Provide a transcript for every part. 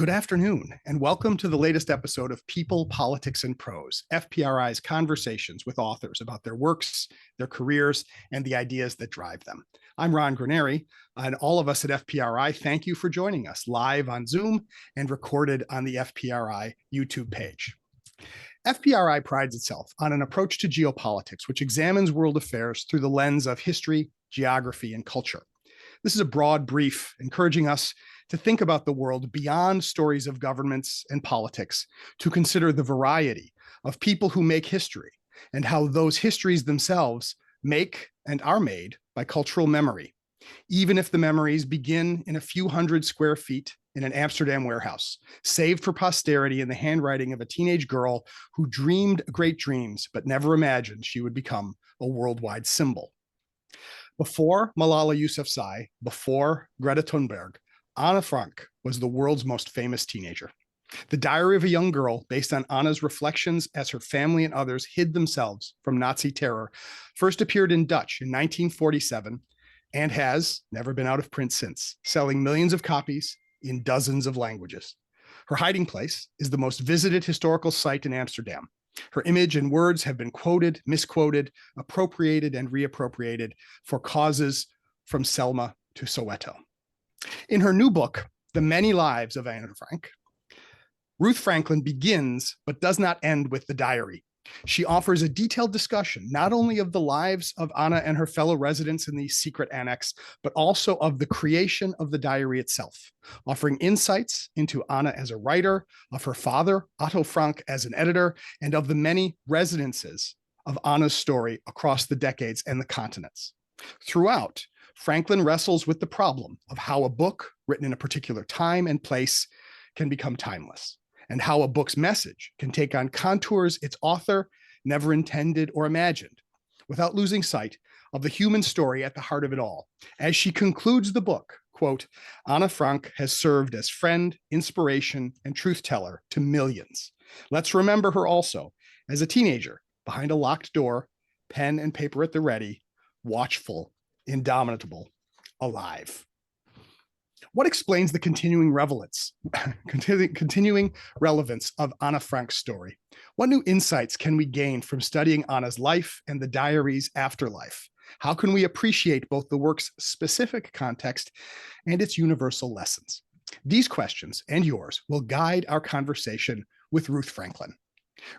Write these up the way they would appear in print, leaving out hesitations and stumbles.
Good afternoon, and welcome to the latest episode of People, Politics, and Prose, FPRI's conversations with authors about their works, their careers, and the ideas that drive them. I'm Ron Granieri, and all of us at FPRI thank you for joining us live on Zoom and recorded on the FPRI YouTube page. FPRI prides itself on an approach to geopolitics which examines world affairs through the lens of history, geography, and culture. This is a broad brief encouraging us to think about the world beyond stories of governments and politics, to consider the variety of people who make history and how those histories themselves make and are made by cultural memory, even if the memories begin in a few hundred square feet in an Amsterdam warehouse, saved for posterity in the handwriting of a teenage girl who dreamed great dreams but never imagined she would become a worldwide symbol. Before Malala Yousafzai, before Greta Thunberg, Anne Frank was the world's most famous teenager. The Diary of a Young Girl, based on Anna's reflections as her family and others hid themselves from Nazi terror, first appeared in Dutch in 1947 and has never been out of print since, selling millions of copies in dozens of languages. Her hiding place is the most visited historical site in Amsterdam. Her image and words have been quoted, misquoted, appropriated, and reappropriated for causes from Selma to Soweto. In her new book, The Many Lives of Anne Frank, Ruth Franklin begins but does not end with the diary. She offers a detailed discussion not only of the lives of Anna and her fellow residents in the secret annex, but also of the creation of the diary itself, offering insights into Anna as a writer, of her father, Otto Frank, as an editor, and of the many residences of Anna's story across the decades and the continents. Throughout, Franklin wrestles with the problem of how a book written in a particular time and place can become timeless, and how a book's message can take on contours its author never intended or imagined, without losing sight of the human story at the heart of it all. As she concludes the book, quote, Anne Frank has served as friend, inspiration, and truth teller to millions. Let's remember her also as a teenager behind a locked door, pen and paper at the ready, watchful, indomitable, alive. What explains the continuing relevance of Anne Frank's story? What new insights can we gain from studying Anna's life and the diary's afterlife? How can we appreciate both the work's specific context and its universal lessons? These questions and yours will guide our conversation with Ruth Franklin.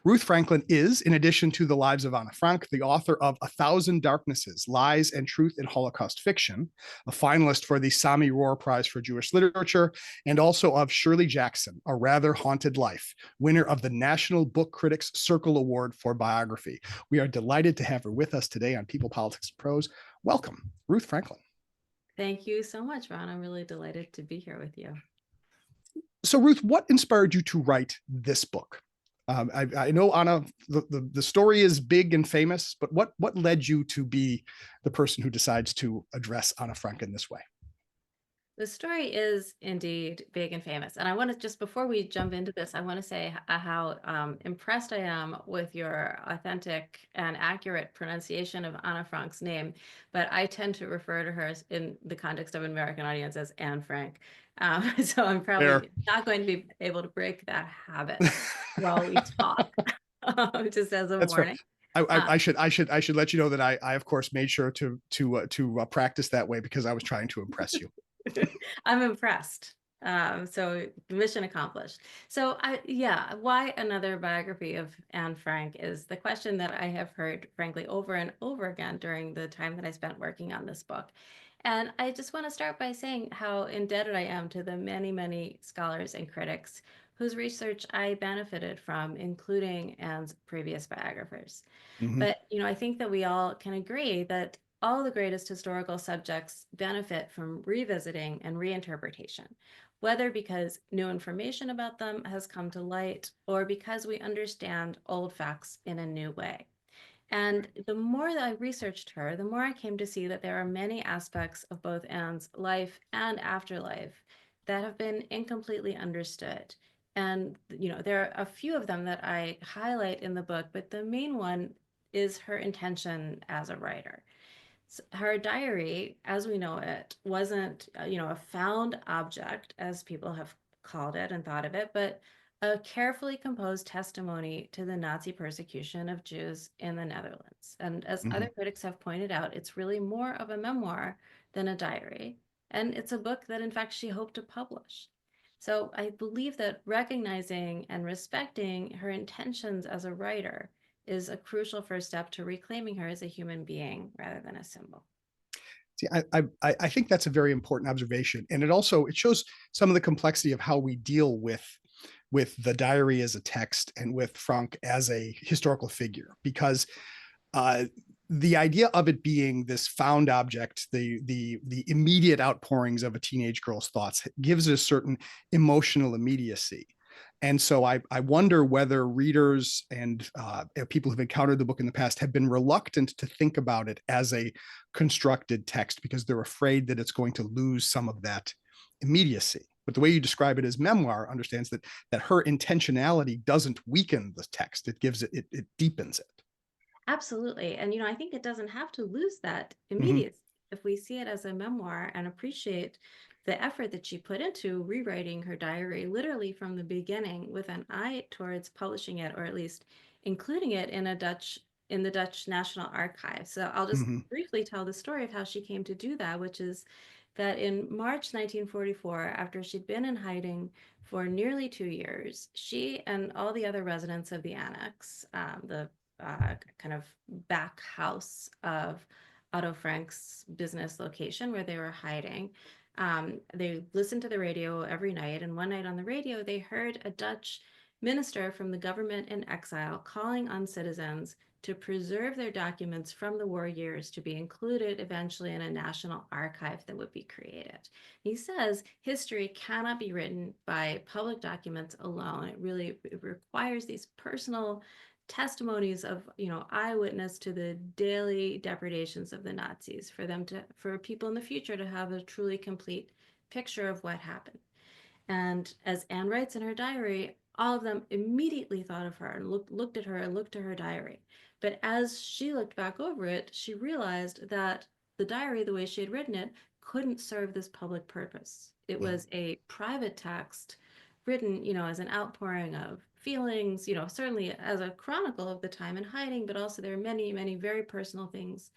Ruth Franklin is, in addition to The Lives of Anne Frank, the author of A Thousand Darknesses, Lies and Truth in Holocaust Fiction, a finalist for the Sami Rohr Prize for Jewish Literature, and also of Shirley Jackson, A Rather Haunted Life, winner of the National Book Critics Circle Award for Biography. We are delighted to have her with us today on People, Politics, and Prose. Welcome, Ruth Franklin. Thank you so much, Ron. I'm really delighted to be here with you. So, Ruth, what inspired you to write this book? I know Anna, the story is big and famous, but what led you to be the person who decides to address Anne Frank in this way? The story is indeed big and famous. And I want to just, before we jump into this, I want to say how impressed I am with your authentic and accurate pronunciation of Anne Frank's name. But I tend to refer to her in the context of an American audience as Anne Frank. So I'm probably not going to be able to break that habit while we talk, just as a warning. I should let you know that I of course made sure to practice that way because I was trying to impress you. I'm impressed. So mission accomplished. So why another biography of Anne Frank is the question that I have heard, frankly, over and over again during the time that I spent working on this book. And I just want to start by saying how indebted I am to the many, many scholars and critics whose research I benefited from, including Anne's previous biographers. Mm-hmm. But, I think that we all can agree that all the greatest historical subjects benefit from revisiting and reinterpretation, whether because new information about them has come to light or because we understand old facts in a new way. And the more that I researched her, the more I came to see that there are many aspects of both Anne's life and afterlife that have been incompletely understood. And, there are a few of them that I highlight in the book, but the main one is her intention as a writer. Her diary, as we know it, wasn't, a found object, as people have called it and thought of it, but a carefully composed testimony to the Nazi persecution of Jews in the Netherlands. And as Mhm. other critics have pointed out, it's really more of a memoir than a diary. And it's a book that, in fact, she hoped to publish. So I believe that recognizing and respecting her intentions as a writer is a crucial first step to reclaiming her as a human being rather than a symbol. See, I think that's a very important observation, and it shows some of the complexity of how we deal with the diary as a text and with Frank as a historical figure, because uh, the idea of it being this found object, the immediate outpourings of a teenage girl's thoughts, gives it a certain emotional immediacy. And so I wonder whether readers and people who've encountered the book in the past have been reluctant to think about it as a constructed text because they're afraid that it's going to lose some of that immediacy. But the way you describe it as memoir understands that her intentionality doesn't weaken the text; it gives it deepens it. Absolutely. And, I think it doesn't have to lose that Mm-hmm. immediacy if we see it as a memoir and appreciate the effort that she put into rewriting her diary literally from the beginning with an eye towards publishing it, or at least including it in the Dutch National Archive. So I'll just Mm-hmm. briefly tell the story of how she came to do that, which is that in March 1944, after she'd been in hiding for nearly 2 years, she and all the other residents of the Annex, the kind of back house of Otto Frank's business location where they were hiding. They listened to the radio every night, and one night on the radio, they heard a Dutch minister from the government in exile calling on citizens to preserve their documents from the war years to be included eventually in a national archive that would be created. He says history cannot be written by public documents alone. It requires these personal testimonies of eyewitness to the daily depredations of the Nazis for people in the future to have a truly complete picture of what happened. And as Anne writes in her diary, all of them immediately thought of her and looked at her and looked at her diary. But as she looked back over it, she realized that the diary, the way she had written it, couldn't serve this public purpose. It was a private text written, as an outpouring of feelings, certainly as a chronicle of the time in hiding, but also there are many, many very personal things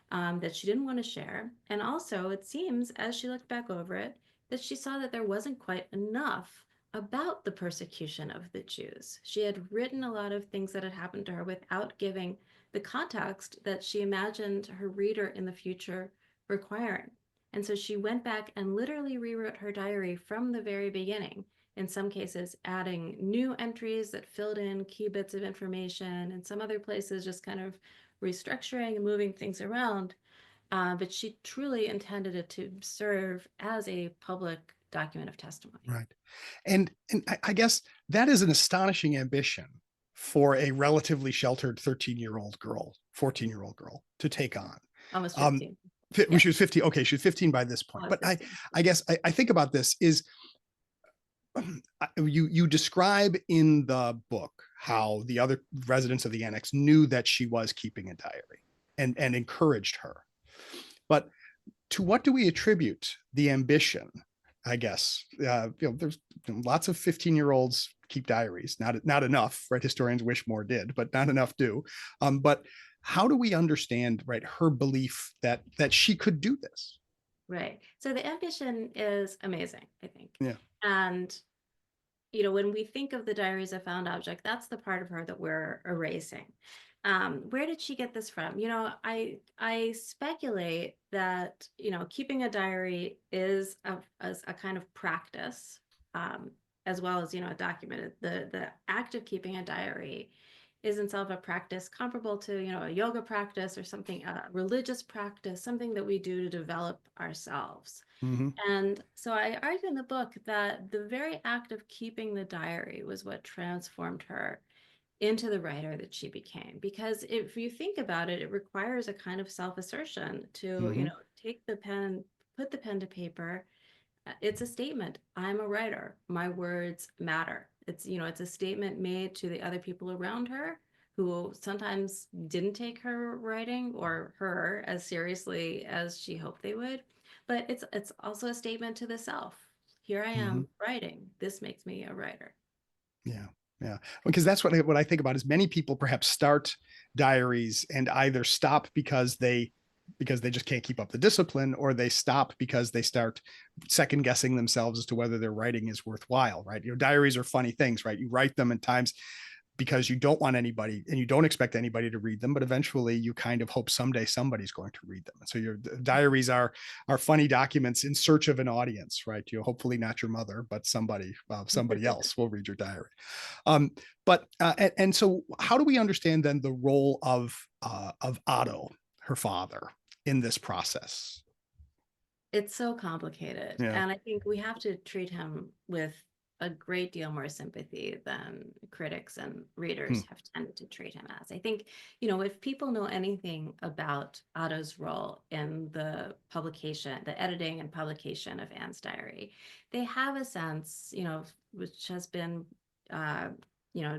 that she didn't want to share. And also, it seems, as she looked back over it, that she saw that there wasn't quite enough about the persecution of the Jews. She had written a lot of things that had happened to her without giving the context that she imagined her reader in the future requiring. And so she went back and literally rewrote her diary from the very beginning, in some cases adding new entries that filled in key bits of information, and some other places just kind of restructuring and moving things around. But she truly intended it to serve as a public document of testimony. Right. And I guess that is an astonishing ambition for a relatively sheltered 13-year-old girl, 14-year-old girl to take on. Almost Um, 15. she Yes, was 15. Okay, she was 15 by this point. almost But 15. I guess I think about this is you describe in the book how the other residents of the annex knew that she was keeping a diary and encouraged her. But to what do we attribute the ambition? I guess there's lots of 15-year-olds keep diaries, not enough, right? Historians wish more did, but not enough do. But how do we understand, right, her belief that she could do this? Right. So the ambition is amazing, I think. Yeah. And when we think of the diary as a found object, that's the part of her that we're erasing. Where did she get this from? I speculate that keeping a diary is a kind of practice, as well as documented. The act of keeping a diary is in itself a practice comparable to a yoga practice or something, a religious practice, something that we do to develop ourselves. Mm-hmm. And so I argue in the book that the very act of keeping the diary was what transformed her into the writer that she became. Because if you think about it, it requires a kind of self-assertion to, Mm-hmm. take the pen, put the pen to paper. It's a statement. I'm a writer. My words matter. It's a statement made to the other people around her who sometimes didn't take her writing or her as seriously as she hoped they would. But it's also a statement to the self. Here I Hmm. am writing. This makes me a writer. Yeah. Yeah. Because that's what I think about is many people perhaps start diaries and either stop because they just can't keep up the discipline, or they stop because they start second guessing themselves as to whether their writing is worthwhile, right? Diaries are funny things, right? You write them in times because you don't want anybody and you don't expect anybody to read them, but eventually you kind of hope someday somebody's going to read them. And so your diaries are funny documents in search of an audience, right? Hopefully not your mother, but somebody else will read your diary. um, and so how do we understand then the role of Otto, her father, in this process? It's so complicated. Yeah. And I think we have to treat him with a great deal more sympathy than critics and Hmm. readers have tended to treat him as. I think, if people know anything about Otto's role in the publication, the editing and publication of Anne's diary, they have a sense, which has been, uh,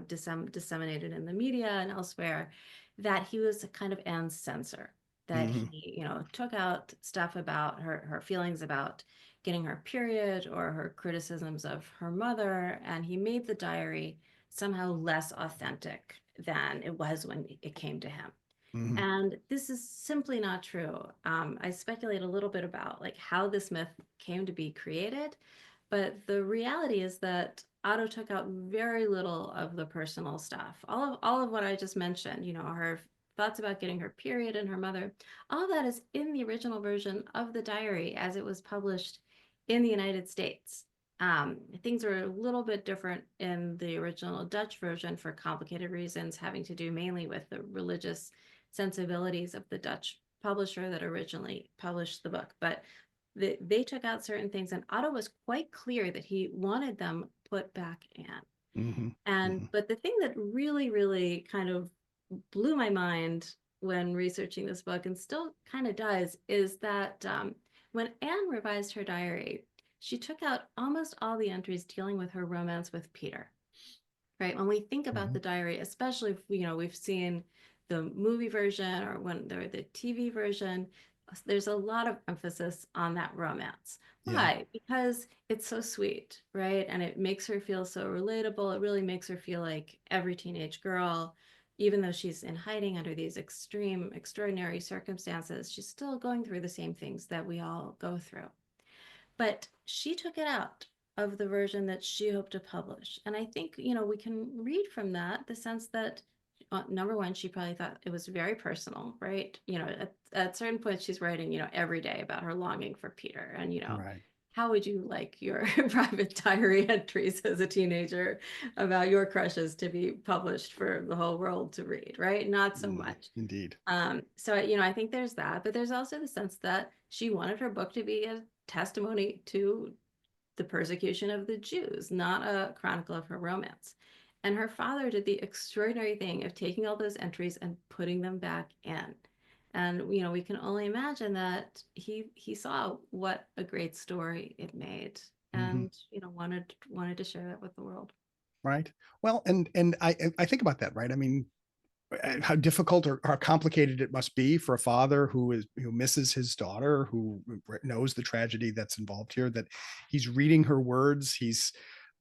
disseminated in the media and elsewhere, that he was a kind of Anne's censor, that Hmm. he, took out stuff about her feelings about getting her period or her criticisms of her mother, and he made the diary somehow less authentic than it was when it came to him. Hmm. And this is simply not true. I speculate a little bit about like how this myth came to be created, but the reality is that Otto took out very little of the personal stuff. All of what I just mentioned, her thoughts about getting her period and her mother, all of that is in the original version of the diary as it was published in the United States. Things are a little bit different in the original Dutch version for complicated reasons having to do mainly with the religious sensibilities of the Dutch publisher that originally published the book. But they took out certain things, and Otto was quite clear that he wanted them put back in. Hmm. And Hmm. but the thing that really, really kind of blew my mind when researching this book, and still kind of does, is that when Anne revised her diary, she took out almost all the entries dealing with her romance with Peter. Right? When we think about Hmm. the diary, especially if we've seen the movie version or when they're the TV version, there's a lot of emphasis on that romance. Yeah. Why? Because it's so sweet, right? And it makes her feel so relatable. It really makes her feel like every teenage girl, even though she's in hiding under these extreme, extraordinary circumstances, she's still going through the same things that we all go through. But she took it out of the version that she hoped to publish. And I think, we can read from that the sense that, number one, she probably thought it was very personal, right? At certain points, she's writing, every day about her longing for Peter. And, Right. how would you like your private diary entries as a teenager about your crushes to be published for the whole world to read, right? Not so Mm, much. indeed. So, I think there's that, but there's also the sense that she wanted her book to be a testimony to the persecution of the Jews, not a chronicle of her romance. And her father did the extraordinary thing of taking all those entries and putting them back in. And we can only imagine that he saw what a great story it made, Hmm. and wanted to share that with the world. Right. Well, and I think about that, right? I mean, how difficult or how complicated it must be for a father who misses his daughter, who knows the tragedy that's involved here, that he's reading her words, he's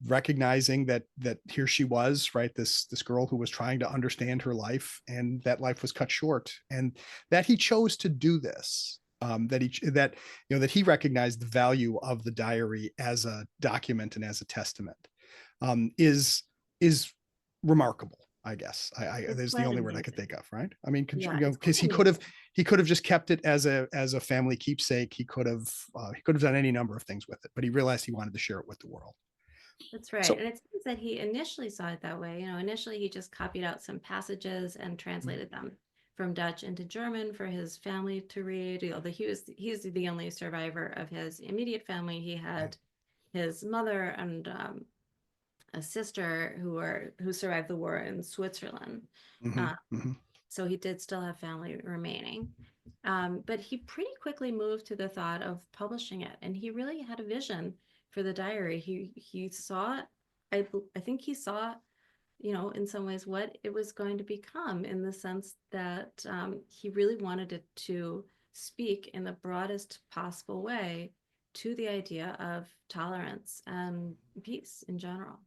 recognizing that here she was, right, this girl who was trying to understand her life, and that life was cut short, and that he chose to do this, that he recognized the value of the diary as a document and as a testament, is remarkable, I guess. It's There's the quite only word I could amazing. think of, right? I mean, Yeah, it's because quite amazing. he could have just kept it as a family keepsake. He could have done any number of things with it, but he realized he wanted to share it with the world. That's right. So, And it seems that he initially saw it that way. Initially he just copied out some passages and translated them from Dutch into German for his family to read. Although he's the only survivor of his immediate family. He right. had his mother and a sister who survived the war in Switzerland. Hmm. Uh, Hmm. so he did still have family remaining. But he pretty quickly moved to the thought of publishing it, and he really had a vision for the diary. He saw it. I think he saw, in some ways what it was going to become, in the sense that he really wanted it to speak in the broadest possible way to the idea of tolerance and peace in general.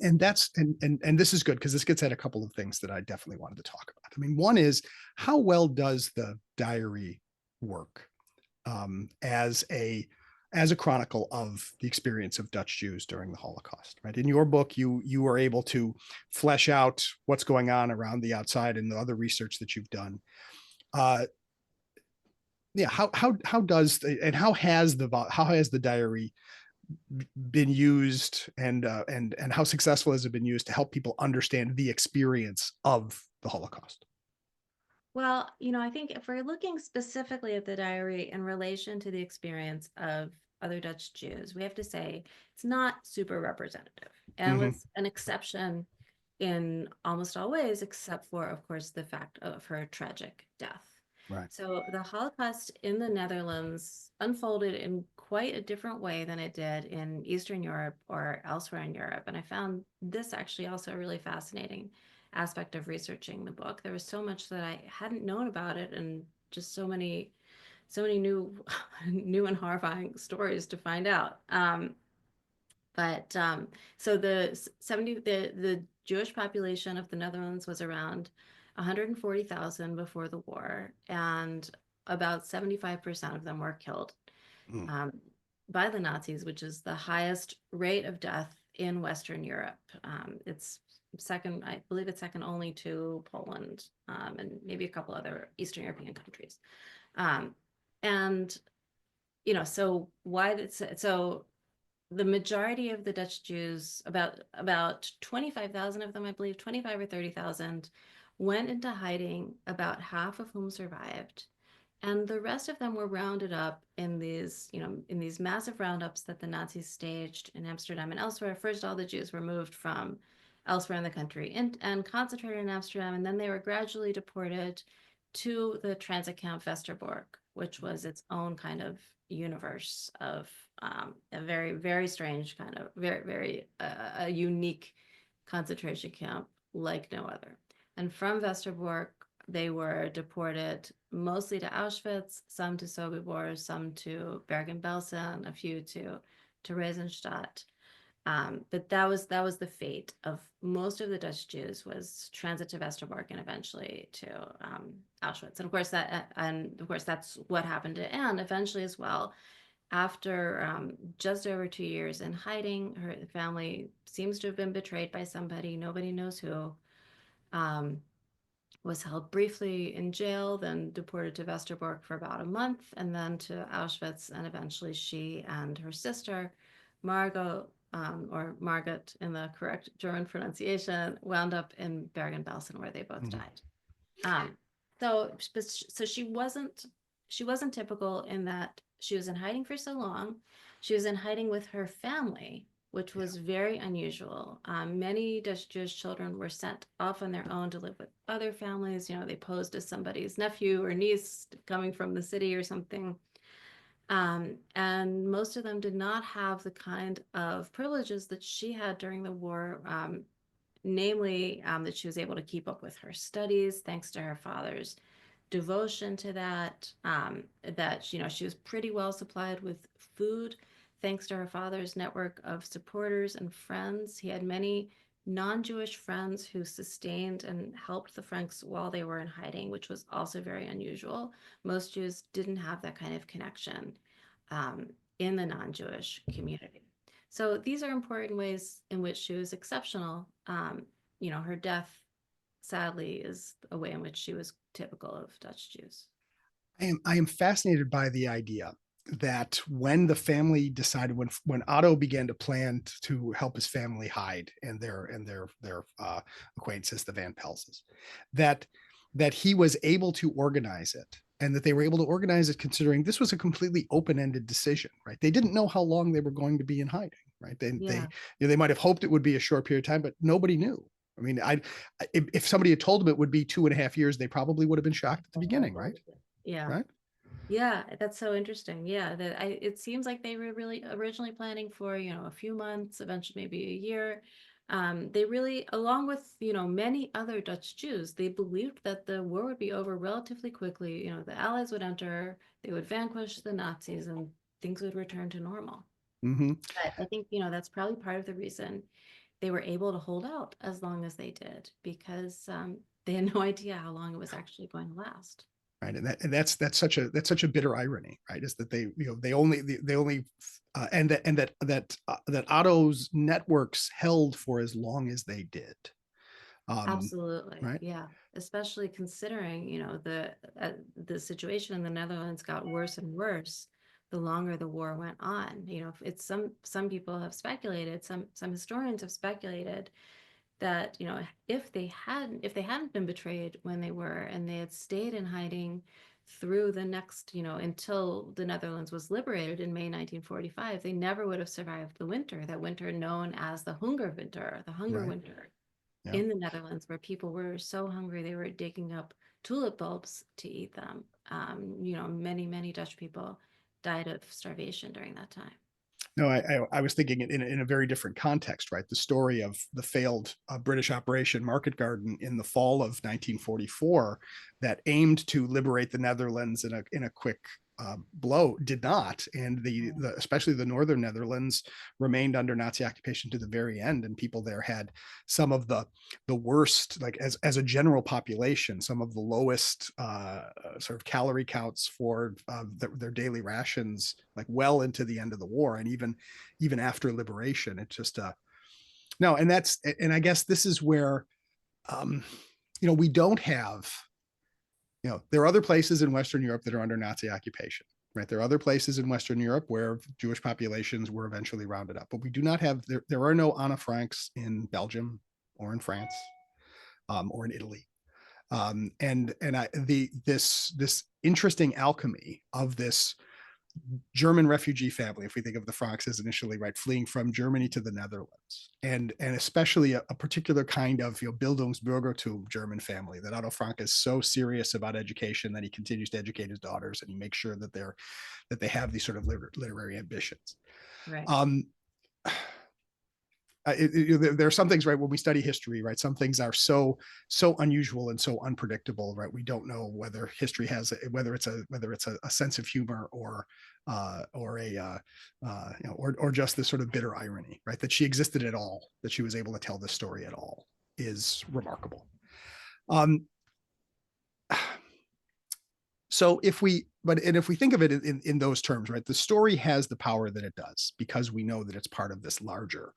And that's and this is good because this gets at a couple of things that I definitely wanted to talk about. I mean, one is how well does the diary work as a chronicle of the experience of Dutch Jews during the Holocaust, right? In your book, you were able to flesh out what's going on around the outside and the other research that you've done. Yeah, how does and how has the diary been used, and how successful has it been used to help people understand the experience of the Holocaust? Well, I think if we're looking specifically at the diary in relation to the experience of other Dutch Jews, we have to say it's not super representative and Mm-hmm. was an exception in almost all ways, except for, of course, the fact of her tragic death. Right. So the Holocaust in the Netherlands unfolded in quite a different way than it did in Eastern Europe or elsewhere in Europe. And I found this actually also a really fascinating aspect of researching the book. There was so much that I hadn't known about it, and just so many new new and horrifying stories to find out. But so the Jewish population of the Netherlands was around 140,000 before the war, and about 75% of them were killed Mm. um, by the Nazis, which is the highest rate of death in Western Europe. It's second, I believe it's second only to Poland, and maybe a couple other Eastern European countries. Um, and so why did so the majority of the Dutch Jews, about 25,000 of them, I believe, 25 or 30,000, went into hiding, about half of whom survived. And the rest of them were rounded up in these massive roundups that the Nazis staged in Amsterdam and elsewhere. First, all the Jews were moved from elsewhere in the country and concentrated in Amsterdam, and then they were gradually deported to the transit camp Westerbork, which was its own kind of universe of a very, very strange kind of very, very a unique concentration camp like no other. And from Westerbork, they were deported mostly to Auschwitz, some to Sobibor, some to Bergen-Belsen, a few to Theresienstadt. But that was the fate of most of the Dutch Jews, was transit to Westerbork and eventually to Auschwitz. And of course that's what happened to Anne eventually as well. After just over 2 years in hiding, her family seems to have been betrayed by somebody. Nobody knows who. Um, was held briefly in jail, then deported to Westerbork for about a month, and then to Auschwitz. And eventually she and her sister, Margot, or Margot in the correct German pronunciation, wound up in Bergen-Belsen, where they both Mhm. died. Um, so she wasn't typical in that she was in hiding for so long. She was in hiding with her family, which Yeah. was very unusual. Many Dutch Jewish children were sent off on their own to live with other families. They posed as somebody's nephew or niece coming from the city or something. And most of them did not have the kind of privileges that she had during the war. Namely, that she was able to keep up with her studies thanks to her father's devotion to that. That she was pretty well supplied with food thanks to her father's network of supporters and friends. He had many non-Jewish friends who sustained and helped the Franks while they were in hiding, which was also very unusual. Most Jews didn't have that kind of connection um, in the non-Jewish community. So these are important ways in which she was exceptional. Her death, sadly, is a way in which she was typical of Dutch Jews. I am fascinated by the idea that when the family decided, when Otto began to plan to help his family hide and their acquaintances, the Van Pelses, that he was able to organize it, and that they were able to organize it considering this was a completely open-ended decision, right? They didn't know how long they were going to be in hiding, right? Yeah. They might have hoped it would be a short period of time, but nobody knew. I mean, if somebody had told them it would be 2.5 years, they probably would have been shocked at the beginning, right? Yeah. Right. Yeah, that's so interesting. Yeah, it seems like they were really originally planning for, a few months, eventually maybe a year. They really, along with, many other Dutch Jews, they believed that the war would be over relatively quickly. The Allies would enter, they would vanquish the Nazis, and things would return to normal. Hmm. But I think, that's probably part of the reason they were able to hold out as long as they did, because they had no idea how long it was actually going to last. Right, and that's such a bitter irony, right? Is that they only that Otto's networks held for as long as they did. Absolutely. Right. Yeah. Especially considering, the situation in the Netherlands got worse and worse the longer the war went on. It's some people have speculated, some historians have speculated that, if they hadn't been betrayed when they were, and they had stayed in hiding through the next, until the Netherlands was liberated in May 1945, they never would have survived the winter, that winter known as the hunger Right. winter Yeah. in the Netherlands, where people were so hungry they were digging up tulip bulbs to eat them. Many, many Dutch people died of starvation during that time. No, I was thinking in a very different context, right? The story of the failed British Operation Market Garden in the fall of 1944 that aimed to liberate the Netherlands in a quick blow did not, and the especially the northern Netherlands remained under Nazi occupation to the very end, and people there had some of the worst, like as a general population, some of the lowest sort of calorie counts for their daily rations, like well into the end of the war, and even after liberation. It's just no, and I guess this is where um, we don't have, there are other places in Western Europe that are under Nazi occupation, right? There are other places in Western Europe where Jewish populations were eventually rounded up, but we do not have, there are no Anne Franks in Belgium or in France or in Italy. This interesting alchemy of this German refugee family, if we think of the Franks as initially, right, fleeing from Germany to the Netherlands, and especially a particular kind of Bildungsbürgertum German family, that Otto Frank is so serious about education that he continues to educate his daughters, and he makes sure that they have these sort of literary ambitions. Right. Um, there are some things, right, when we study history, right, some things are so unusual and so unpredictable, right? We don't know whether history has whether it's a sense of humor or a or just this sort of bitter irony, right? That she existed at all, that she was able to tell this story at all, is remarkable. Um, so if we think of it in those terms, right, the story has the power that it does because we know that it's part of this larger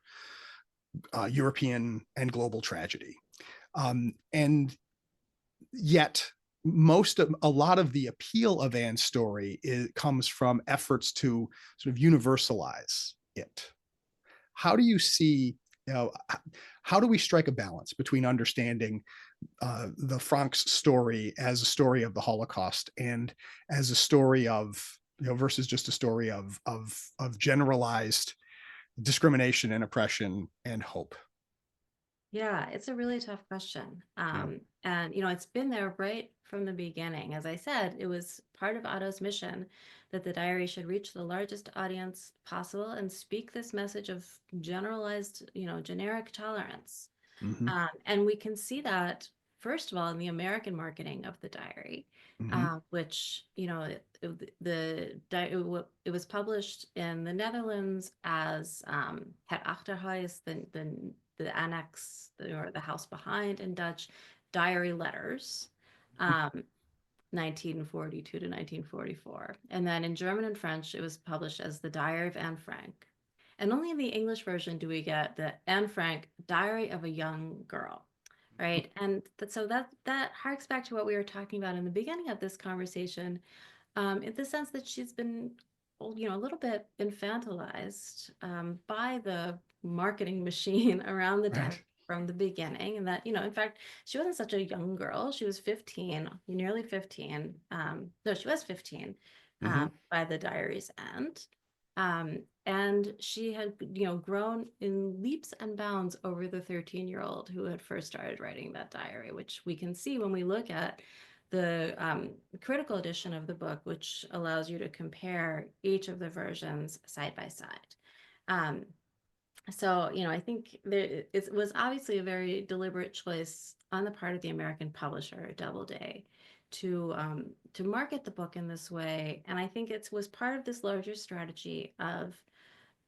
European and global tragedy. And yet, a lot of the appeal of Anne's story comes from efforts to sort of universalize it. How do you see, how do we strike a balance between understanding the Frank's story as a story of the Holocaust and as a story of, versus just a story of generalized discrimination and oppression and hope? Yeah, it's a really tough question. Yeah. And it's been there right from the beginning. As I said, it was part of Otto's mission that the diary should reach the largest audience possible and speak this message of generalized, generic tolerance. Mm-hmm. And we can see that, first of all, in the American marketing of the diary, Mm-hmm. which, it was published in the Netherlands as Het Achterhuis, the Annex, or the house behind in Dutch, diary letters. 1942 to 1944. And then in German and French, it was published as The Diary of Anne Frank. And only in the English version do we get the Anne Frank Diary of a Young Girl, right? And so that harks back to what we were talking about in the beginning of this conversation, in the sense that she's been, well, a little bit infantilized by the marketing machine around the Right. diary from the beginning. And that, in fact, she wasn't such a young girl. She was 15, nearly 15. No, she was 15 Mm-hmm. by the diary's end. And she had, grown in leaps and bounds over the 13-year-old who had first started writing that diary, which we can see when we look at the critical edition of the book, which allows you to compare each of the versions side by side. So, I think it was obviously a very deliberate choice on the part of the American publisher, Doubleday, to market the book in this way. And I think it was part of this larger strategy of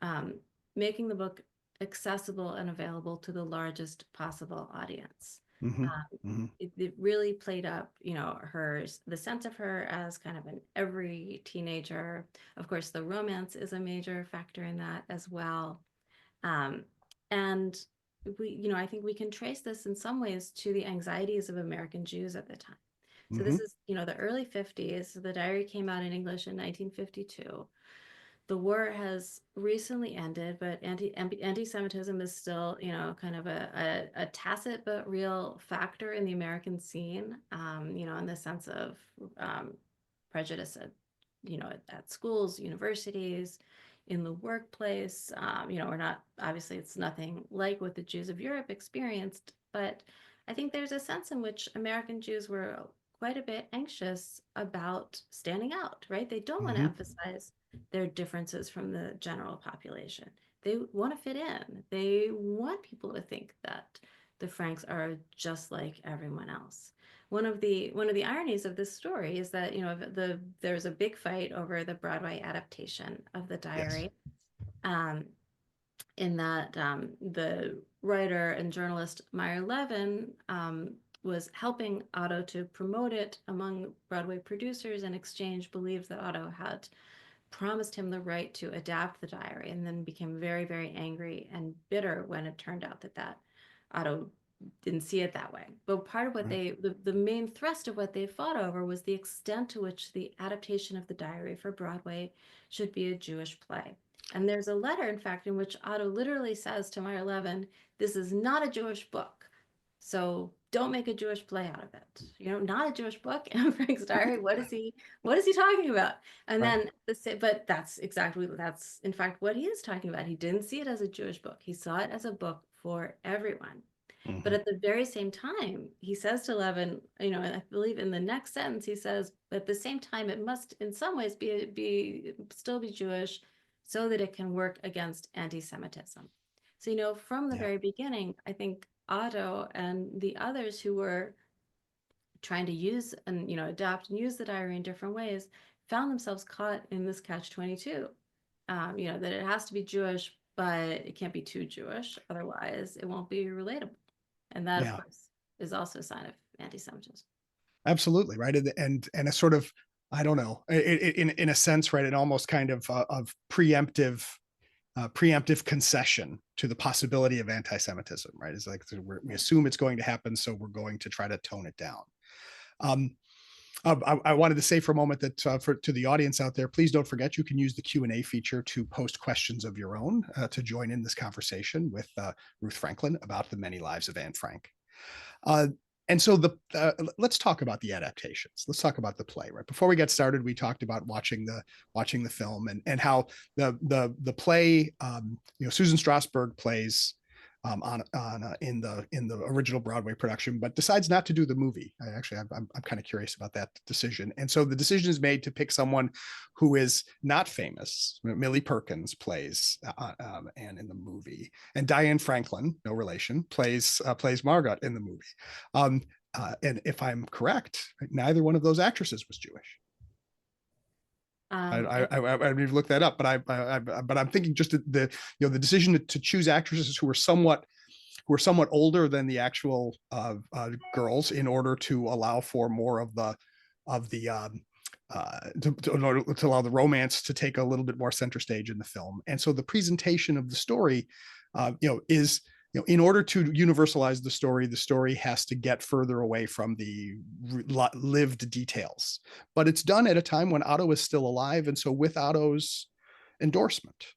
um, making the book accessible and available to the largest possible audience. Hmm. Hmm. It really played up, the sense of her as kind of an every teenager. Of course, the romance is a major factor in that as well. Um, and I think we can trace this in some ways to the anxieties of American Jews at the time. So Hmm. this is, the early 50s. The diary came out in English in 1952. The war has recently ended, but anti-Semitism is still, kind of a tacit but real factor in the American scene, in the sense of prejudice at schools, universities, in the workplace. We're not, obviously, it's nothing like what the Jews of Europe experienced, but I think there's a sense in which American Jews were quite a bit anxious about standing out, right? They don't want to Hmm. emphasize their differences from the general population. They want to fit in. They want people to think that the Franks are just like everyone else. One of the ironies of this story is that there's a big fight over the Broadway adaptation of the Yes. diary. Um, in that the writer and journalist Meyer Levin was helping Otto to promote it among Broadway producers. In exchange, believed that Otto had promised him the right to adapt the diary, and then became very, very angry and bitter when it turned out that Otto didn't see it that way. But part of what Right. the main thrust of what they fought over was the extent to which the adaptation of the diary for Broadway should be a Jewish play. And there's a letter, in fact, in which Otto literally says to Meyer Levin, "This is not a Jewish book. So don't make a Jewish play out of it. Not a Jewish book." And Frank's diary, what is he talking about? And Right. then but that's in fact what he is talking about. He didn't see it as a Jewish book. He saw it as a book for everyone. But Hmm. at the very same time, he says to Levin, and I believe in the next sentence, he says, "But at the same time, it must in some ways still be Jewish so that it can work against anti-Semitism." So, from the Yeah. very beginning, I think Otto and the others who were trying to use and, adapt and use the diary in different ways found themselves caught in this catch-22. That it has to be Jewish, but it can't be too Jewish. Otherwise, it won't be relatable. And that, of Yeah. course, is also a sign of anti-Semitism. Absolutely. Right. And a sort of, I don't know, in a sense, right, an almost kind of preemptive concession to the possibility of anti-Semitism, right? It's like we assume it's going to happen, so we're going to try to tone it down. Um, I wanted to say for a moment that to the audience out there, please don't forget you can use the Q&A feature to post questions of your own to join in this conversation with Ruth Franklin about the many lives of Anne Frank. Uh, and so let's talk about the adaptations. Let's talk about the play. Right before we get started, we talked about watching the film and how the play. Susan Strasberg plays in the original Broadway production, but decides not to do the movie. I'm kind of curious about that decision. And so the decision is made to pick someone who is not famous. Millie Perkins plays Anne in the movie, and Diane Franklin, no relation, plays Margot in the movie. And if I'm correct, neither one of those actresses was Jewish. I I need to look that up, but I'm thinking just the decision to choose actresses who were somewhat older than the actual girls in order to allow for more of the in order to allow the romance to take a little bit more center stage in the film. And so the presentation of the story, is in order to universalize the story has to get further away from the lived details. But it's done at a time when Otto is still alive, and so with Otto's endorsement,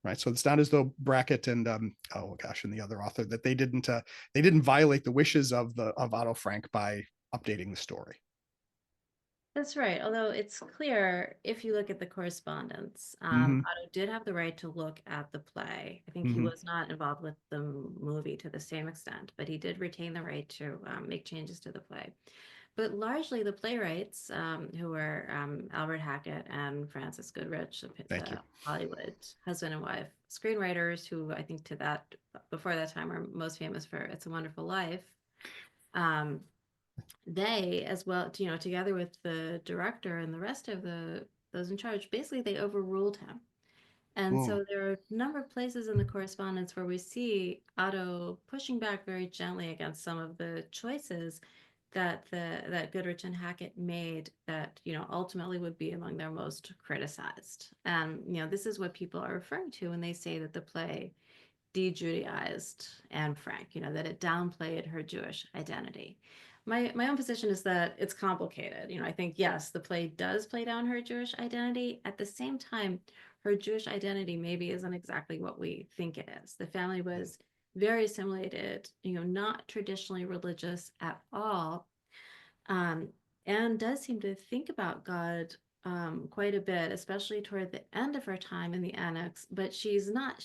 right? So it's not as though Brackett and and the other author that they didn't violate the wishes of Otto Frank by updating the story. That's right. Although it's clear if you look at the correspondence, Mm-hmm. Otto did have the right to look at the play. I think he Mm-hmm. was not involved with the movie to the same extent, but he did retain the right to make changes to the play. But largely the playwrights, who were Albert Hackett and Francis Goodrich, Thank the you. Hollywood husband and wife screenwriters, who I think before that time are most famous for It's a Wonderful Life. Um, they, as well, together with the director and the rest of those in charge, basically they overruled him. And Mm, so there are a number of places in the correspondence where we see Otto pushing back very gently against some of the choices that Goodrich and Hackett made that, ultimately would be among their most criticized. And, this is what people are referring to when they say that the play de-Judaized Anne Frank, that it downplayed her Jewish identity. My own position is that it's complicated. I think, yes, the play does play down her Jewish identity. At the same time, her Jewish identity maybe isn't exactly what we think it is. The family was very assimilated, not traditionally religious at all. Um, Anne does seem to think about God quite a bit, especially toward the end of her time in the Annex, but she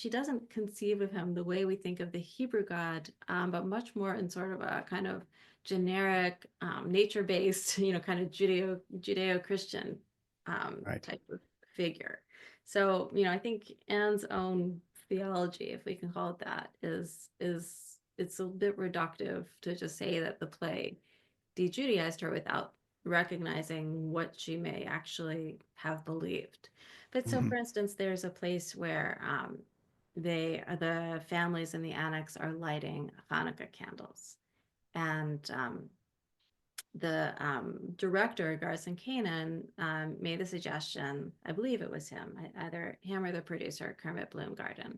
doesn't conceive of him the way we think of the Hebrew God, but much more in sort of a kind of generic, nature-based, kind of Judeo-Christian right. type of figure. So, I think Anne's own theology, if we can call it that, is it's a bit reductive to just say that the play de-Judaized her without recognizing what she may actually have believed. But so, Mhm. for instance, there's a place where the families in the annex are lighting Hanukkah candles, and the director, Garson Kanan, made the suggestion, I believe it was him, either him or the producer, Kermit Bloomgarden.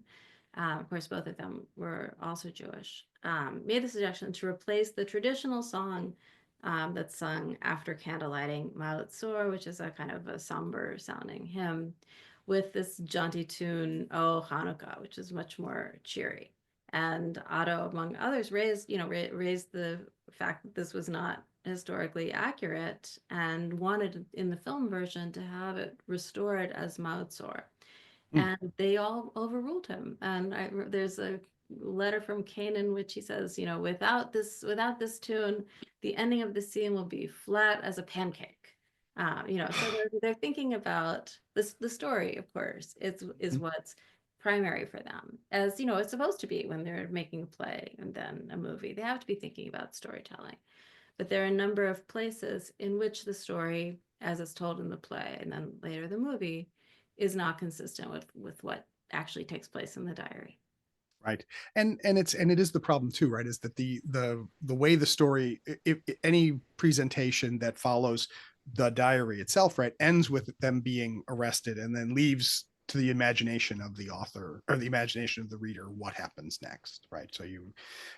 Of course, both of them were also Jewish, made the suggestion to replace the traditional song that's sung after candlelighting, Ma'alet Tzor, which is a kind of a somber sounding hymn, with this jaunty tune, Oh Hanukkah, which is much more cheery. And Otto, among others, raised the fact that this was not historically accurate and wanted in the film version to have it restored as Mao Zor. Mm, And they all overruled him. And there's a letter from Canaan which he says, without this tune, the ending of the scene will be flat as a pancake. So they're thinking about this. The story, of course, is mm, what's primary for them, as it's supposed to be when they're making a play and then a movie. They have to be thinking about storytelling. But there are a number of places in which the story, as it's told in the play and then later the movie, is not consistent with what actually takes place in the diary. right. And it is the problem too, right? Is that the way the story, if any presentation that follows the diary itself, right, ends with them being arrested and then leaves to the imagination of the author or the imagination of the reader what happens next, right? So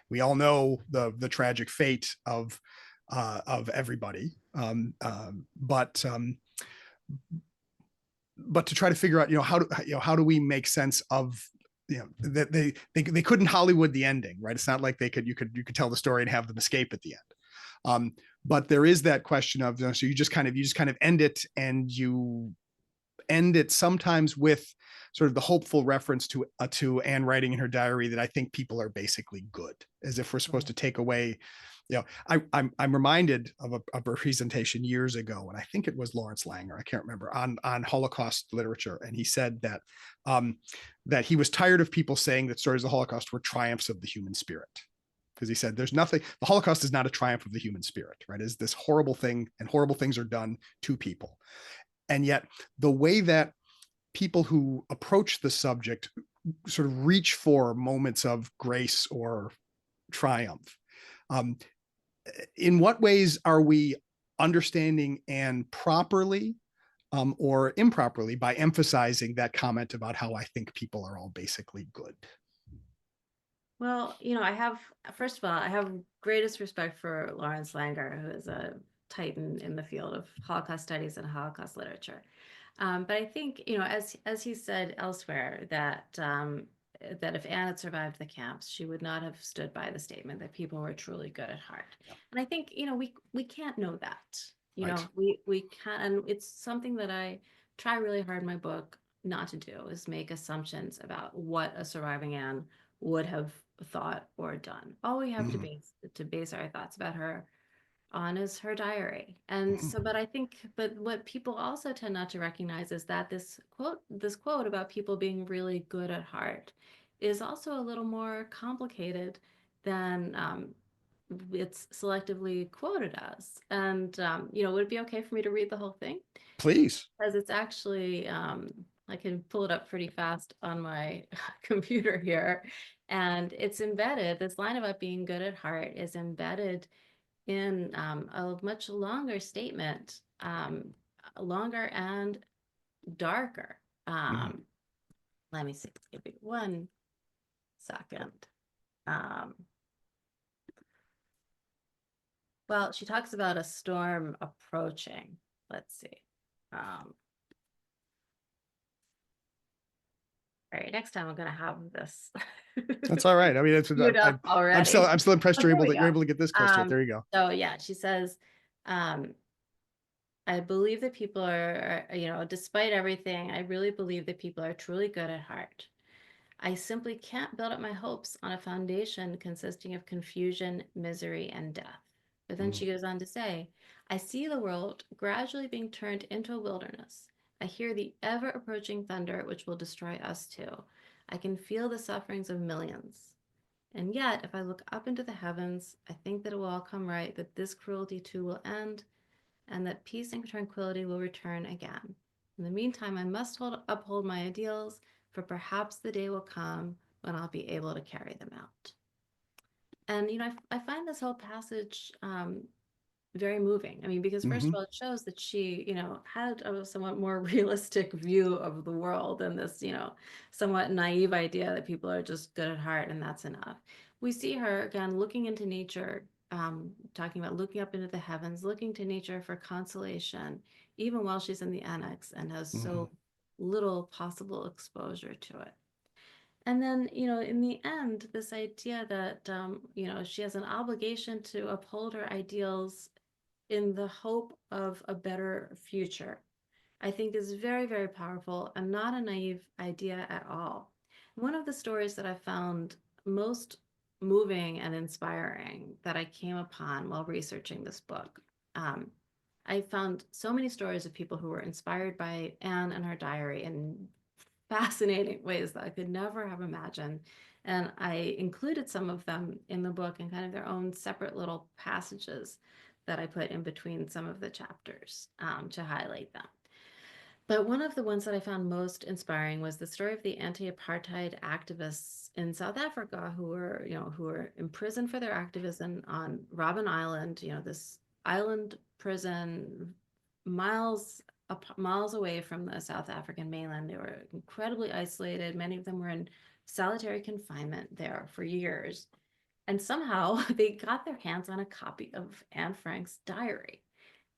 we all know the tragic fate of everybody, but to try to figure out, how do we make sense of, that they couldn't Hollywood the ending, right? It's not like you could tell the story and have them escape at the end. But there is that question of, so you just kind of end it, and you end it sometimes with sort of the hopeful reference to Anne writing in her diary that I think people are basically good, as if we're supposed to take away. I'm reminded of a presentation years ago, and I think it was Lawrence Langer, I can't remember, on Holocaust literature, and he said that he was tired of people saying that stories of the Holocaust were triumphs of the human spirit, because he said there's nothing, the Holocaust is not a triumph of the human spirit, right? Is this horrible thing, and horrible things are done to people, and yet the way that people who approach the subject sort of reach for moments of grace or triumph. Um, in what ways are we understanding Anne properly, or improperly, by emphasizing that comment about how I think people are all basically good? Well, first of all, I have greatest respect for Lawrence Langer, who is a titan in the field of Holocaust studies and Holocaust literature. But I think, as he said elsewhere, that if Anne had survived the camps, she would not have stood by the statement that people were truly good at heart. Yeah. And I think, we can't know that. Right. We can't, and it's something that I try really hard in my book not to do, is make assumptions about what a surviving Anne would have thought or done. All we have Mhm. to base our thoughts about her on is her diary. And Mhm. so, but what people also tend not to recognize is that this quote about people being really good at heart is also a little more complicated than it's selectively quoted as. And, would it be okay for me to read the whole thing? Please. Because it's actually, I can pull it up pretty fast on my computer here. And it's embedded, this line about being good at heart is embedded in a much longer statement, longer and darker. Let me see, give me 1 second. Well, she talks about a storm approaching. Let's see. All right, next time I'm going to have this. That's all right. I mean, queued up already. I'm still impressed Oh, you're there we able go. to get this close to it. There you go. So yeah, she says, I believe that people are, despite everything, I really believe that people are truly good at heart. I simply can't build up my hopes on a foundation consisting of confusion, misery, and death. But then she goes on to say, I see the world gradually being turned into a wilderness. I hear the ever approaching thunder, which will destroy us too. I can feel the sufferings of millions. And yet, if I look up into the heavens, I think that it will all come right, that this cruelty too will end, and that peace and tranquility will return again. In the meantime, I must uphold my ideals, for perhaps the day will come when I'll be able to carry them out. And, I find this whole passage very moving. I mean, because first of all, it shows that she, had a somewhat more realistic view of the world than this, somewhat naive idea that people are just good at heart and that's enough. We see her again looking into nature, talking about looking up into the heavens, looking to nature for consolation, even while she's in the Annex and has so little possible exposure to it. And then, in the end, this idea that, she has an obligation to uphold her ideals in the hope of a better future, I think is very, very powerful and not a naive idea at all. One of the stories that I found most moving and inspiring that I came upon while researching this book, I found so many stories of people who were inspired by Anne and her diary in fascinating ways that I could never have imagined. And I included some of them in the book in kind of their own separate little passages that I put in between some of the chapters to highlight them. But one of the ones that I found most inspiring was the story of the anti-apartheid activists in South Africa who were imprisoned for their activism on Robben Island, this island prison miles away from the South African mainland. They were incredibly isolated. Many of them were in solitary confinement there for years. And somehow they got their hands on a copy of Anne Frank's diary.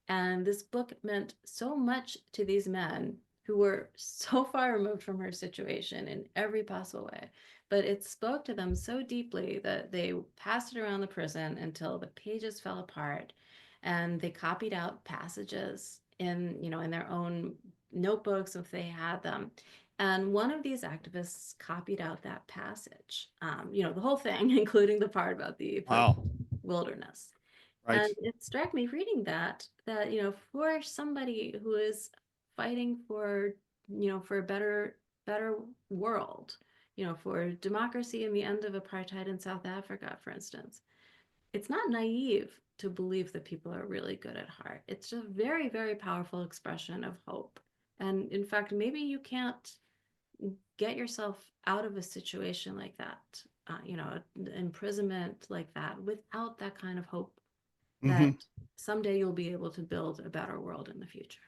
And this book meant so much to these men who were so far removed from her situation in every possible way. But it spoke to them so deeply that they passed it around the prison until the pages fell apart. And they copied out passages in their own notebooks if they had them. And one of these activists copied out that passage, the whole thing, including the part about the wilderness. Right. And it struck me reading that, for somebody who is fighting for, for a better world, for democracy and the end of apartheid in South Africa, for instance, it's not naive to believe that people are really good at heart. It's a very, very powerful expression of hope. And in fact, maybe you can't get yourself out of a situation like that, imprisonment like that, without that kind of hope that someday you'll be able to build a better world in the future.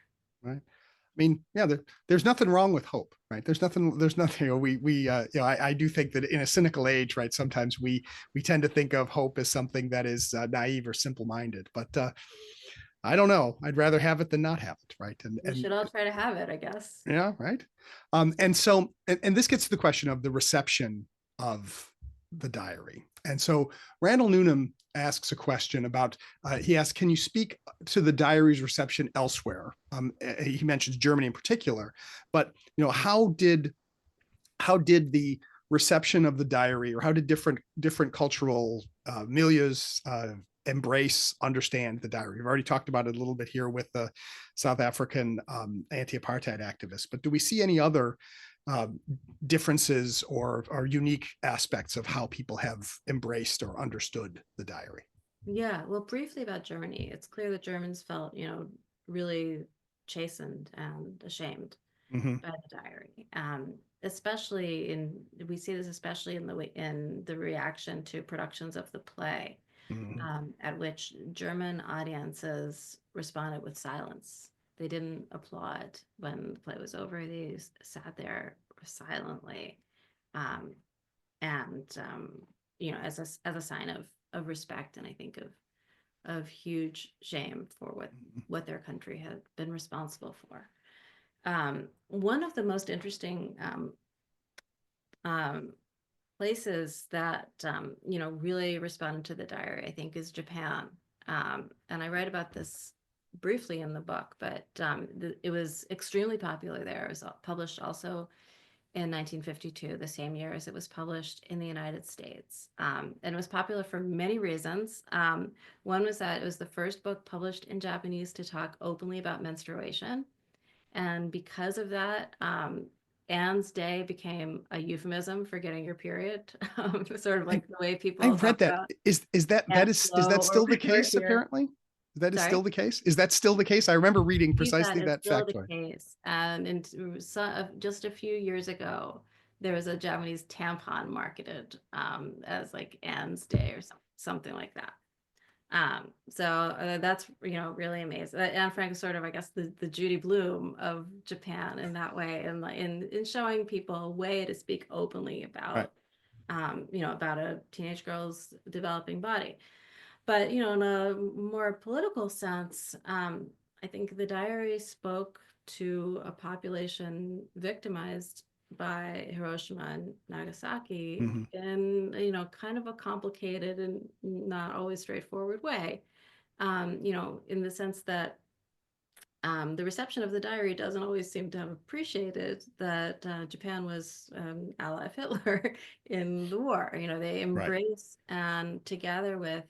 Right. I mean, yeah, there's nothing wrong with hope, right? There's nothing, I do think that in a cynical age, right, sometimes we tend to think of hope as something that is naive or simple-minded, but I don't know. I'd rather have it than not have it, right? And we should all try to have it, I guess. Yeah, right. And so, and this gets to the question of the reception of the diary. And so Randall Noonan asks a question about, he asks, can you speak to the diary's reception elsewhere? He mentions Germany in particular, but how did the reception of the diary, or how did different cultural milieus understand the diary? We've already talked about it a little bit here with the South African anti-apartheid activists, but do we see any other differences or unique aspects of how people have embraced or understood the diary? Yeah, well, briefly about Germany, it's clear that Germans felt, really chastened and ashamed Hmm. by the diary. Especially we see this especially in the reaction to productions of the play, Hmm. at which German audiences responded with silence. They didn't applaud when the play was over. They sat there silently, um, and as a sign of respect, and I think of huge shame for what their country had been responsible for. One of the most interesting um, places that really responded to the diary, I think, is Japan. And I write about this briefly in the book, but it was extremely popular there. It was published also in 1952, the same year as it was published in the United States. And it was popular for many reasons. One was that it was the first book published in Japanese to talk openly about menstruation. And because of that, Anne's Day became a euphemism for getting your period, sort of I like the way people I've read talk that. about That Anne's is that flow or still the we were case? here. Apparently, that is Sorry. still the case. Is that still the case? I remember reading That precisely is that still the factoid. case. And just a few years ago, there was a Japanese tampon marketed as like Anne's Day or something like that. So that's really amazing. Anne Frank is sort of, I guess, the Judy Blume of Japan in that way, and in showing people a way to speak openly Right. about a teenage girl's developing body. But in a more political sense, I think the diary spoke to a population victimized by Hiroshima and Nagasaki Hmm. in kind of a complicated and not always straightforward way. In the sense that the reception of the diary doesn't always seem to have appreciated that Japan was ally of Hitler in the war. They Right. embrace, and together with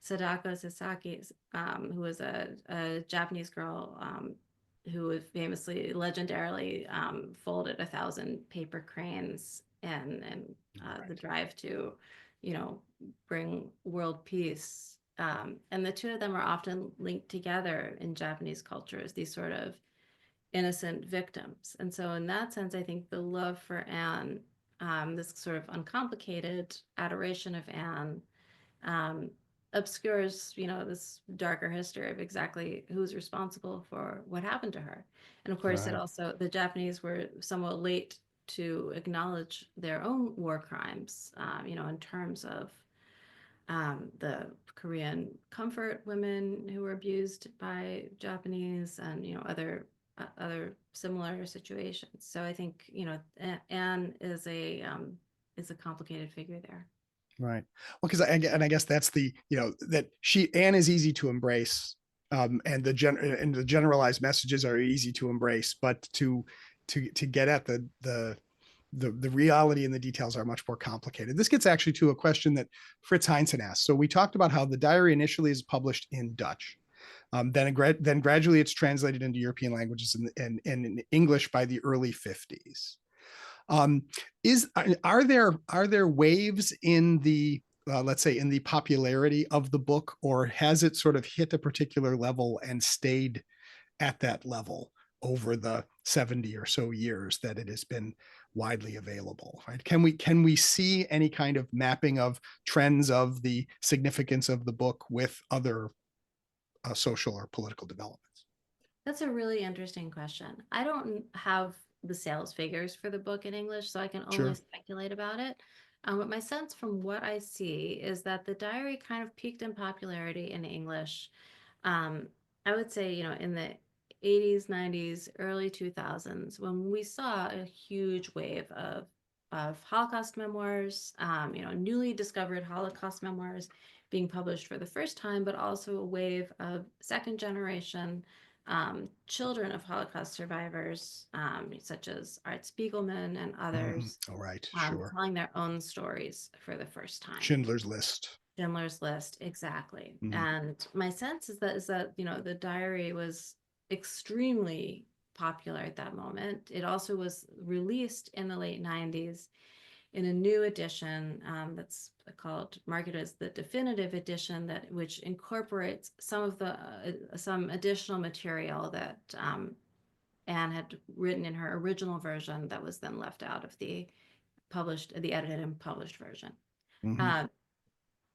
Sadako Sasaki, who was a Japanese girl who famously, legendarily folded 1,000 paper cranes and the Right. drive to, you know, bring world peace. And the two of them are often linked together in Japanese culture as these sort of innocent victims. And so, in that sense, I think the love for Anne, this sort of uncomplicated adoration of Anne, um, obscures, this darker history of exactly who's responsible for what happened to her. And of course, Right. the Japanese were somewhat late to acknowledge their own war crimes, in terms of the Korean comfort women who were abused by Japanese, and other similar situations. So I think Anne is a complicated figure there. Right. Well, because I guess that's that Anne is easy to embrace, and the generalized messages are easy to embrace, but to get at the reality and the details are much more complicated. This gets actually to a question that Fritz Heinzen asked. So we talked about how the diary initially is published in Dutch. Then gradually it's translated into European languages and in English by the early 50s. Um, are there waves in the let's say in the popularity of the book, or has it sort of hit a particular level and stayed at that level over the 70 or so years that it has been widely available? Right? Can we see any kind of mapping of trends of the significance of the book with other social or political developments? That's a really interesting question. I don't have the sales figures for the book in English, so I can only Sure. speculate about it. But my sense from what I see is that the diary kind of peaked in popularity in English. Um, I would say, in the 80s, 90s, early 2000s, when we saw a huge wave of Holocaust memoirs, newly discovered Holocaust memoirs being published for the first time, but also a wave of second generation children of Holocaust survivors, such as Art Spiegelman and Mm-hmm. others, All right. Sure. telling their own stories for the first time. Schindler's List. Schindler's List, exactly. Mm-hmm. And my sense is that the diary was extremely popular at that moment. It also was released in the late 90s, in a new edition that's called marketed as the definitive edition, which incorporates some of the some additional material that Anne had written in her original version that was then left out of the edited and published version. Mm-hmm.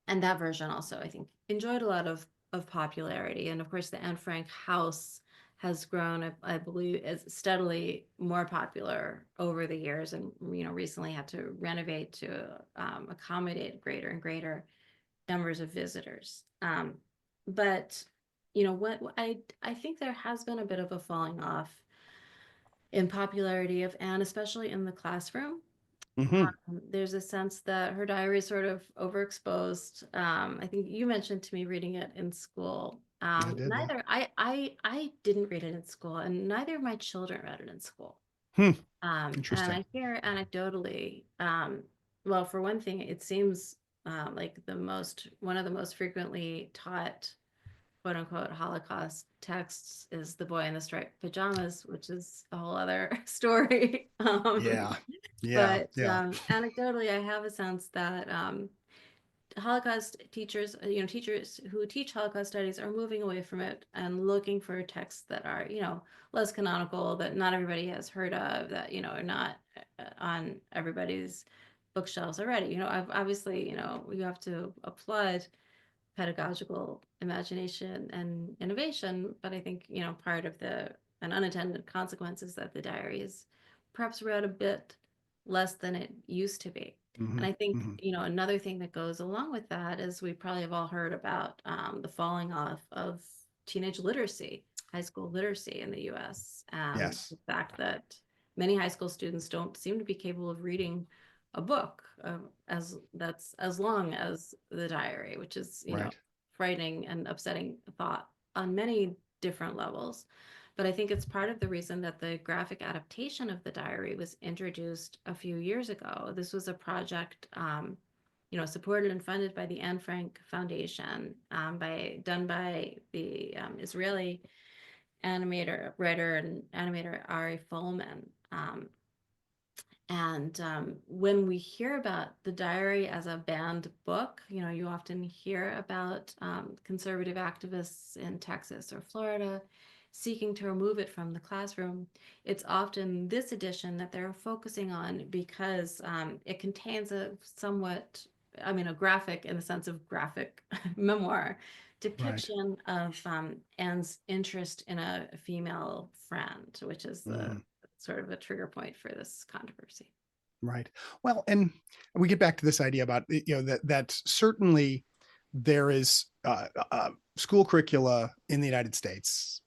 And that version also, I think, enjoyed a lot of popularity. And of course, the Anne Frank house has grown, I believe, is steadily more popular over the years, and recently had to renovate to accommodate greater and greater numbers of visitors. But what I think there has been a bit of a falling off in popularity of Anne, especially in the classroom. Mm-hmm. There's a sense that her diary is sort of overexposed. I think you mentioned to me reading it in school. I did, yeah. Neither I didn't read it in school, and neither of my children read it in school. Hmm. And Interesting. I hear anecdotally, well, for one thing, it seems like one of the most frequently taught quote unquote Holocaust texts is The Boy in the Striped Pajamas, which is a whole other story. Yeah. Yeah. But Yeah. anecdotally, I have a sense that Holocaust teachers, teachers who teach Holocaust studies are moving away from it and looking for texts that are, less canonical, that not everybody has heard of, that, are not on everybody's bookshelves already. Obviously, you have to applaud pedagogical imagination and innovation, but I think, part of an unintended consequence is that the diary is perhaps read a bit less than it used to be. Mm-hmm. And I think, Mm-hmm. another thing that goes along with that is we probably have all heard about the falling off of teenage literacy, high school literacy in the US. Yes. The fact that many high school students don't seem to be capable of reading a book as long as the diary, which is, Right. frightening and upsetting thought on many different levels. But I think it's part of the reason that the graphic adaptation of the diary was introduced a few years ago. This was a project, supported and funded by the Anne Frank Foundation, done by the Israeli writer, and animator Ari Folman. And when we hear about the diary as a banned book, you often hear about conservative activists in Texas or Florida seeking to remove it from the classroom. It's often this edition that they're focusing on because it contains a graphic, in the sense of graphic memoir Right. depiction of Anne's interest in a female friend, which is the Mm-hmm. sort of a trigger point for this controversy. Right. Well, and we get back to this idea about, that certainly there is school curricula in the United States,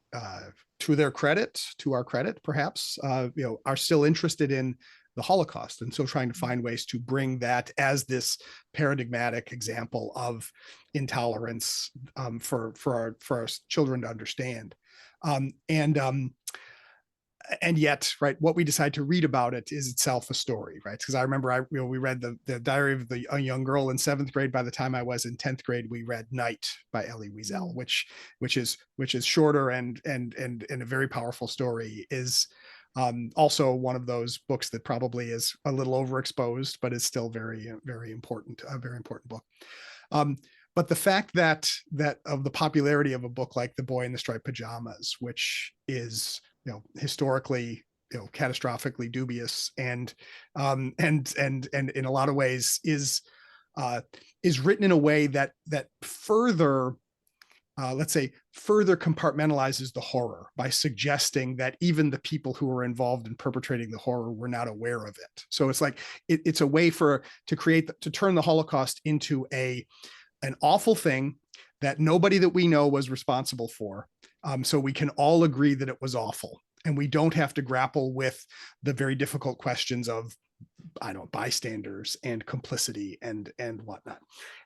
to their credit, to our credit, perhaps, are still interested in the Holocaust, and so trying to find ways to bring that as this paradigmatic example of intolerance, for our children to understand, and yet, right, what we decide to read about it is itself a story, right? Because I remember, we read the Diary of a Young Girl in 7th grade. By the time I was in 10th grade, we read Night by Elie Wiesel, which is shorter and a very powerful story. Is also one of those books that probably is a little overexposed, but is still very, very important, a very important book. But the fact that of the popularity of a book like The Boy in the Striped Pajamas, which is, historically, catastrophically dubious, and in a lot of ways is written in a way that further, let's say, further compartmentalizes the horror by suggesting that even the people who were involved in perpetrating the horror were not aware of it. So it's like it's a way to turn the Holocaust into an awful thing that nobody that we know was responsible for. So we can all agree that it was awful, and we don't have to grapple with the very difficult questions of, bystanders and complicity and whatnot.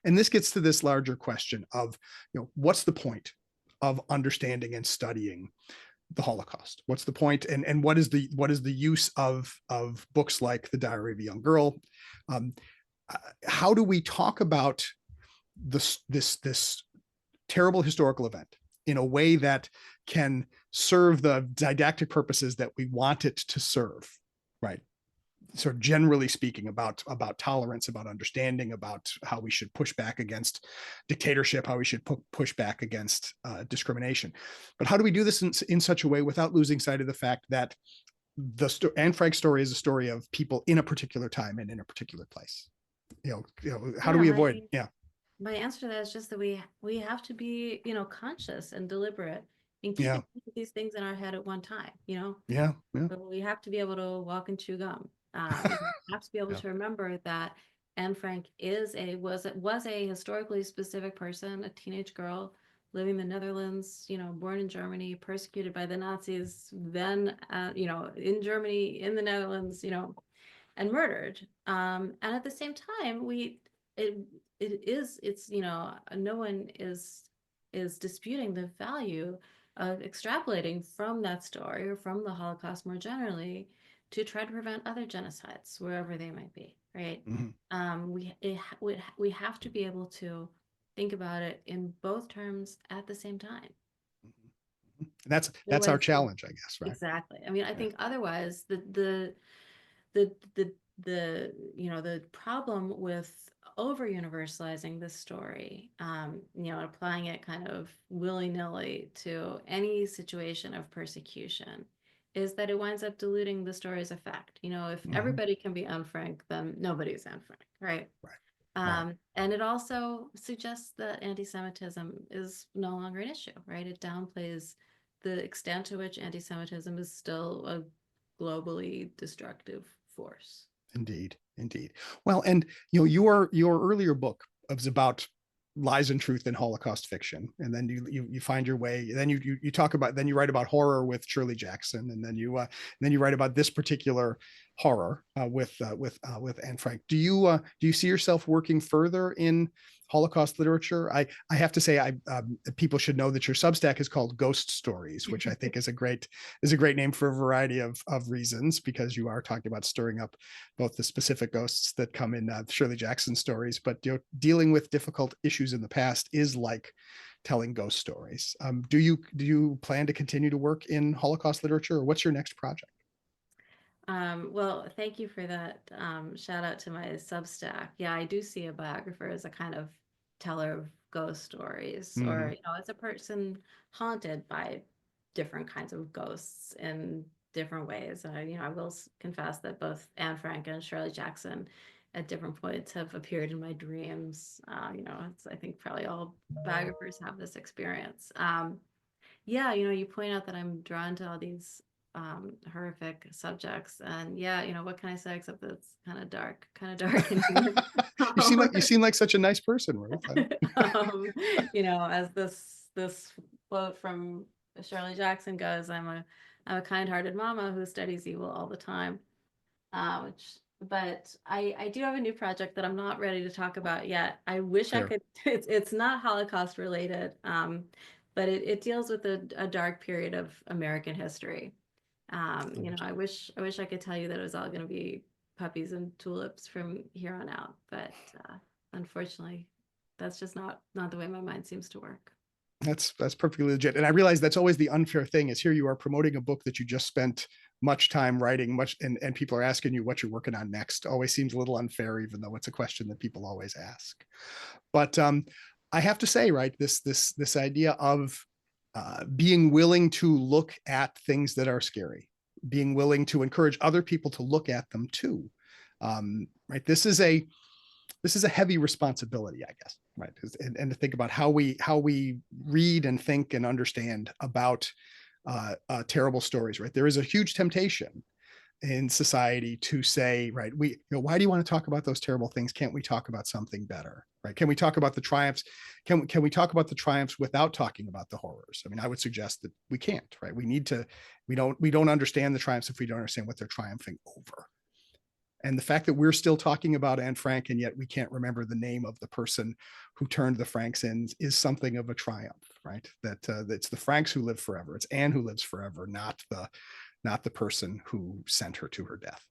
And this gets to this larger question of, what's the point of understanding and studying the Holocaust? What's the point, and what is the use of books like The Diary of a Young Girl? How do we talk about this terrible historical event in a way that can serve the didactic purposes that we want it to serve, right? sort of generally speaking about tolerance, about understanding, about how we should push back against dictatorship, how we should push back against discrimination. But how do we do this in such a way without losing sight of the fact that Anne Frank's story is a story of people in a particular time and in a particular place? How do Yeah, we avoid? Yeah, my answer to that is just that we have to be, conscious and deliberate in yeah, keeping these things in our head at one time, yeah, yeah, So we have to be able to walk and chew gum. We have to be able yeah. to remember that Anne Frank was a historically specific person, a teenage girl living in the Netherlands, born in Germany, persecuted by the Nazis, then in Germany, in the Netherlands, and murdered. And at the same time, it it's no one is disputing the value of extrapolating from that story or from the Holocaust more generally to try to prevent other genocides wherever they might be, right? Mhm. We have to be able to think about it in both terms at the same time. That's our Otherwise, challenge, I guess, right? exactly. I mean, I Yeah. think otherwise the problem with over universalizing this story, applying it kind of willy-nilly to any situation of persecution, is that it winds up diluting the story's effect. If Mhm. everybody can be Anne Frank, then nobody's Anne Frank, right? Right, right. And it also suggests that anti-Semitism is no longer an issue, right? It downplays the extent to which anti-Semitism is still a globally destructive force. Indeed, indeed. Well, and your earlier book was about lies and truth in Holocaust fiction, and then you find your way. Then you talk about, then you write about horror with Shirley Jackson, and then you write about this particular horror with Anne Frank. Do you see yourself working further in Holocaust literature? I have to say, people should know that your Substack is called Ghost Stories, which I think is a great name for a variety of reasons, because you are talking about stirring up both the specific ghosts that come in Shirley Jackson stories, but dealing with difficult issues in the past is like telling ghost stories. Do you plan to continue to work in Holocaust literature, or what's your next project? Well, thank you for that shout out to my Substack. Yeah, I do see a biographer as a kind of teller of ghost stories, or Mm-hmm. as a person haunted by different kinds of ghosts in different ways. I will confess that both Anne Frank and Shirley Jackson at different points have appeared in my dreams. I think probably all biographers have this experience. Yeah, you point out that I'm drawn to all these horrific subjects, and yeah, what can I say except that it's kind of dark in here. You seem like such a nice person, Ruth. As this quote from Shirley Jackson goes, I'm a kind-hearted mama who studies evil all the time. But I do have a new project that I'm not ready to talk about yet. I wish I Fair. could. It's not Holocaust related, but it deals with a dark period of American history. I wish I could tell you that it was all going to be puppies and tulips from here on out, but unfortunately, that's just not the way my mind seems to work. That's perfectly legit. And I realize that's always the unfair thing, is here you are promoting a book that you just spent much time writing, and people are asking you what you're working on next. Always seems a little unfair, even though it's a question that people always ask. But I have to say, right, this idea of being willing to look at things that are scary, being willing to encourage other people to look at them too. Right, this is a heavy responsibility, I guess, right? And to think about how we read and think and understand about terrible stories, right? There is a huge temptation in society to say, right, why do you want to talk about those terrible things? Can't we talk about something better, right? Can we talk about the triumphs? Can we talk about the triumphs without talking about the horrors? I mean, I would suggest that we can't, right? We don't understand the triumphs if we don't understand what they're triumphing over. And the fact that we're still talking about Anne Frank and yet we can't remember the name of the person who turned the Franks in is something of a triumph, right? That it's the Franks who live forever. It's Anne who lives forever, not the person who sent her to her death.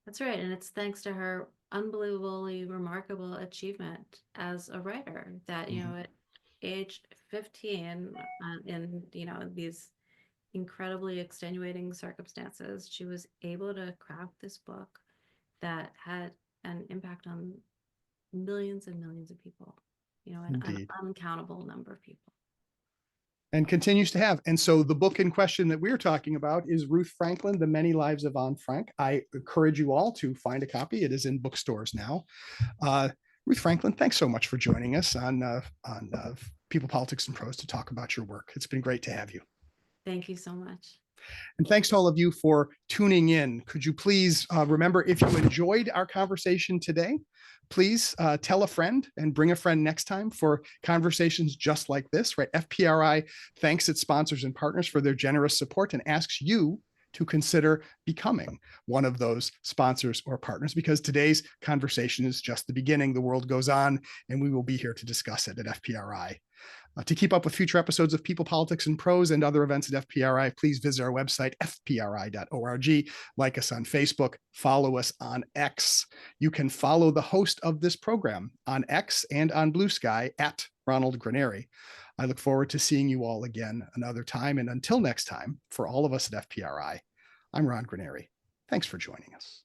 That's right, and it's thanks to her unbelievably remarkable achievement as a writer that, Mm-hmm. at age 15, in, these incredibly extenuating circumstances, she was able to craft this book that had an impact on millions and millions of people, an Indeed. uncountable number of people. And continues to have. And so the book in question that we're talking about is Ruth Franklin, The Many Lives of Anne Frank. I encourage you all to find a copy. It is in bookstores now. Ruth Franklin, thanks so much for joining us on People, Politics, and Prose to talk about your work. It's been great to have you. Thank you so much. And thanks to all of you for tuning in. Could you please remember, if you enjoyed our conversation today, please tell a friend and bring a friend next time for conversations just like this, right? FPRI thanks its sponsors and partners for their generous support and asks you to consider becoming one of those sponsors or partners, because today's conversation is just the beginning. The world goes on, and we will be here to discuss it at FPRI. To keep up with future episodes of People, Politics, and Prose and other events at FPRI, please visit our website, fpri.org. Like us on Facebook, follow us on X. You can follow the host of this program on X and on Blue Sky at Ronald Granieri. I look forward to seeing you all again another time. And until next time, for all of us at FPRI, I'm Ron Granieri. Thanks for joining us.